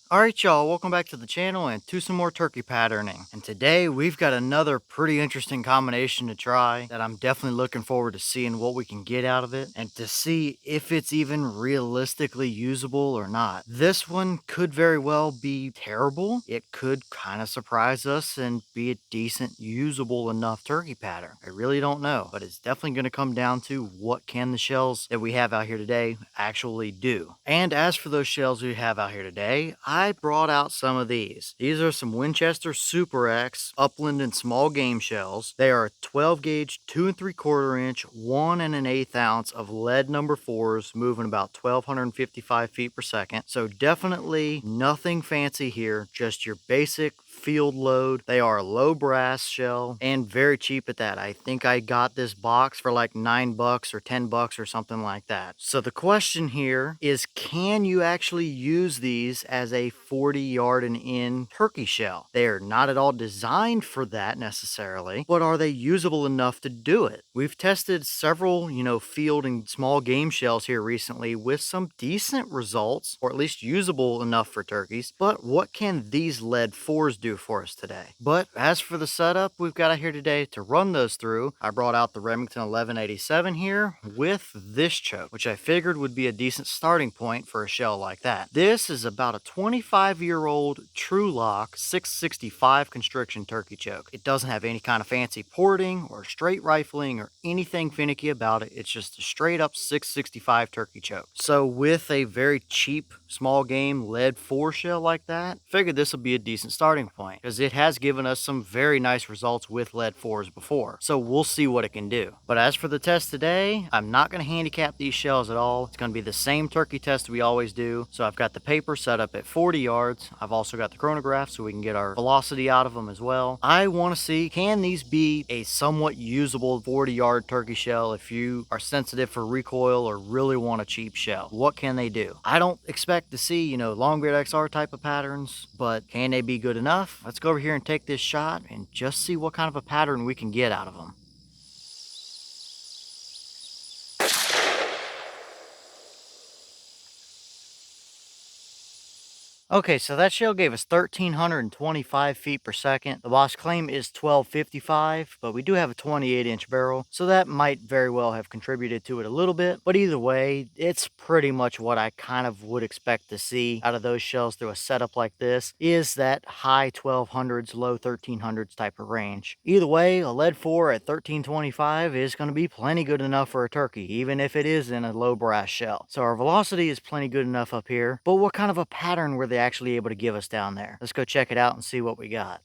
Alright y'all, welcome back to the channel and to some more turkey patterning. And today we've got another pretty interesting combination to try that I'm definitely looking forward to seeing what we can get out of it and to see if it's even realistically usable or not. This one could very well be terrible. It could kind of surprise us and be a decent usable enough turkey pattern. I really don't know, but it's definitely going to come down to what can the shells that we have out here today actually do. And as for those shells we have out here today, I brought out some of these. These are some Winchester Super X Upland and small game shells. They are 12 gauge, 2 3/4 inch, 1 1/8 ounce of lead number 4s, moving about 1255 feet per second. So definitely nothing fancy here, just your basic field load. They are a low brass shell and very cheap at that. I think I got this box for like $9 or $10 or something like that. So the question here is, can you actually use these as a 40-yard and in turkey shell? They are not at all designed for that necessarily, but are they usable enough to do it? We've tested several, field and small game shells here recently with some decent results, or at least usable enough for turkeys. But what can these lead 4s do for us today? But as for the setup we've got out here today to run those through, I brought out the Remington 1187 here with this choke, which I figured would be a decent starting point for a shell like that. This is about a 25-year-old Trulock 665 constriction turkey choke. It doesn't have any kind of fancy porting or straight rifling or anything finicky about it. It's just a straight up 665 turkey choke. So with a very cheap small game lead 4 shell like that, figured this will be a decent starting point because it has given us some very nice results with lead 4s before. So we'll see what it can do. But as for the test today, I'm not going to handicap these shells at all. It's going to be the same turkey test we always do. So I've got the paper set up at 40 yards. I've also got the chronograph so we can get our velocity out of them as well. I want to see, can these be a somewhat usable 40-yard turkey shell if you are sensitive for recoil or really want a cheap shell? What can they do? I don't expect to see, long beard XR type of patterns, but can they be good enough? Let's go over here and take this shot and just see what kind of a pattern we can get out of them. Okay, so that shell gave us 1,325 feet per second. The boss claim is 1,255, but we do have a 28-inch barrel, so that might very well have contributed to it a little bit. But either way, it's pretty much what I kind of would expect to see out of those shells through a setup like this, is that high 1,200s, low 1,300s type of range. Either way, a lead 4 at 1,325 is going to be plenty good enough for a turkey, even if it is in a low brass shell. So our velocity is plenty good enough up here, but what kind of a pattern were they actually able to give us down there? Let's go check it out and see what we got.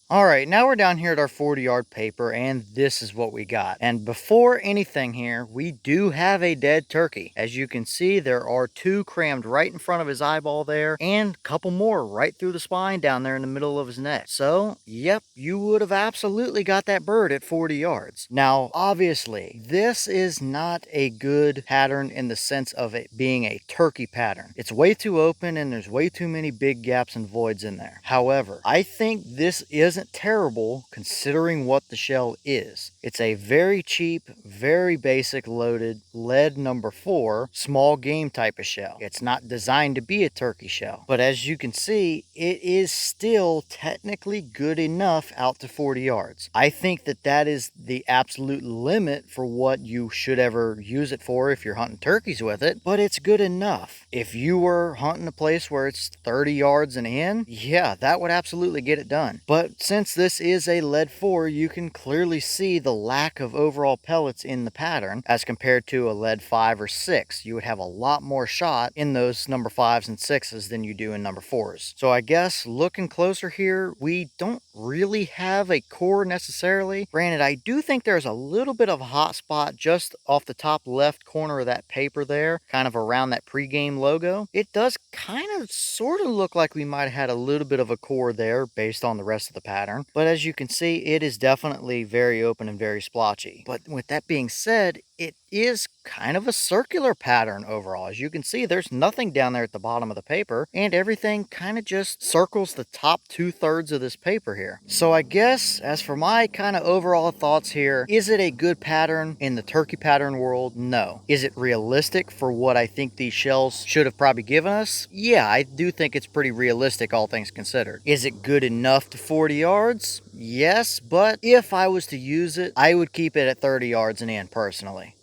All right, now we're down here at our 40-yard paper, and this is what we got. And before anything here, we do have a dead turkey. As you can see, there are 2 crammed right in front of his eyeball there, and a couple more right through the spine down there in the middle of his neck. So, yep, you would have absolutely got that bird at 40 yards. Now, obviously, this is not a good pattern in the sense of it being a turkey pattern. It's way too open, and there's way too many big gaps and voids in there. However, I think this isn't terrible considering what the shell is. It's a very cheap, very basic loaded lead number 4 small game type of shell. It's not designed to be a turkey shell, but as you can see, it is still technically good enough out to 40 yards. I think that that is the absolute limit for what you should ever use it for if you're hunting turkeys with it, but it's good enough. If you were hunting a place where it's 30 yards and in, yeah, that would absolutely get it done. But since this is a lead 4, you can clearly see the lack of overall pellets in the pattern as compared to a lead 5 or 6. You would have a lot more shot in those number 5s and 6s than you do in number 4s. So I guess looking closer here, we don't really have a core necessarily. Granted, I do think there's a little bit of a hot spot just off the top left corner of that paper there, kind of around that pregame logo. It does kind of sort of look like we might have had a little bit of a core there based on the rest of the pattern. But as you can see, it is definitely very open and very splotchy. But with that being said, it is kind of a circular pattern overall. As you can see, there's nothing down there at the bottom of the paper, and everything kind of just circles the top 2/3 of this paper here. So I guess as for my kind of overall thoughts here, is it a good pattern in the turkey pattern world? No. Is it realistic for what I think these shells should have probably given us? Yeah, I do think it's pretty realistic, all things considered. Is it good enough to 40 yards? Yes, but if I was to use it, I would keep it at 30 yards and in personally.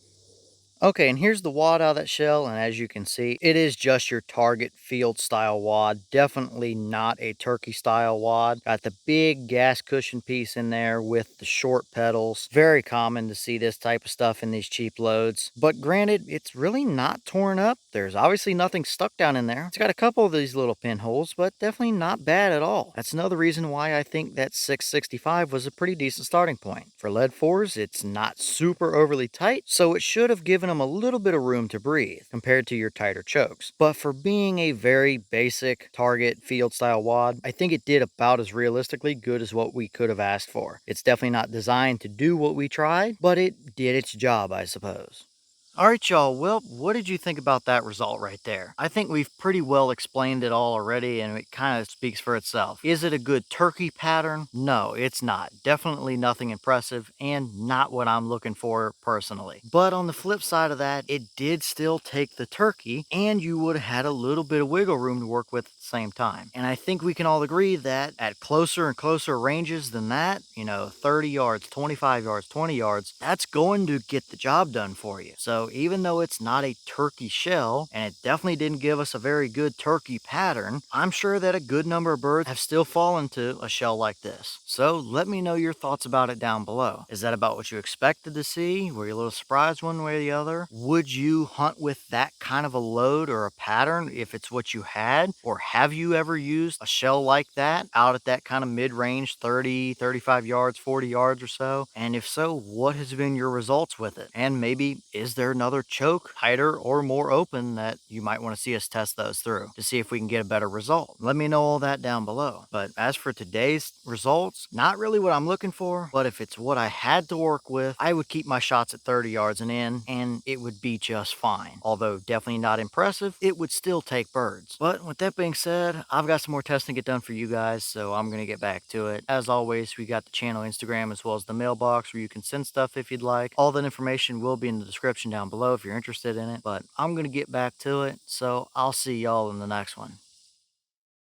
Okay, and here's the wad out of that shell, and as you can see, it is just your target field style wad. Definitely not a turkey style wad. Got the big gas cushion piece in there with the short pedals. Very common to see this type of stuff in these cheap loads. But granted, it's really not torn up. There's obviously nothing stuck down in there. It's got a couple of these little pinholes, but definitely not bad at all. That's another reason why I think that 665 was a pretty decent starting point. For lead 4s, it's not super overly tight, so it should have given them a little bit of room to breathe compared to your tighter chokes. But for being a very basic target field style wad, I think it did about as realistically good as what we could have asked for. It's definitely not designed to do what we tried, but it did its job, I suppose. All right, y'all. Well, what did you think about that result right there? I think we've pretty well explained it all already, and it kind of speaks for itself. Is it a good turkey pattern? No, it's not. Definitely nothing impressive, and not what I'm looking for personally. But on the flip side of that, it did still take the turkey, and you would have had a little bit of wiggle room to work with at the same time. And I think we can all agree that at closer and closer ranges than that, 30 yards, 25 yards, 20 yards, that's going to get the job done for you. So even though it's not a turkey shell, and it definitely didn't give us a very good turkey pattern, I'm sure that a good number of birds have still fallen to a shell like this. So let me know your thoughts about it down below. Is that about what you expected to see? Were you a little surprised one way or the other? Would you hunt with that kind of a load or a pattern if it's what you had? Or have you ever used a shell like that out at that kind of mid-range, 30, 35 yards, 40 yards or so? And if so, what has been your results with it? And maybe is there another choke, tighter or more open, that you might want to see us test those through to see if we can get a better result? Let me know all that down below. But as for today's results, not really what I'm looking for, but if it's what I had to work with, I would keep my shots at 30 yards and in, and it would be just fine. Although definitely not impressive, it would still take birds. But with that being said, I've got some more testing to get done for you guys, so I'm going to get back to it. As always, we got the channel Instagram as well as the mailbox where you can send stuff if you'd like. All that information will be in the description down below if you're interested in it, but I'm going to get back to it, so I'll see y'all in the next one.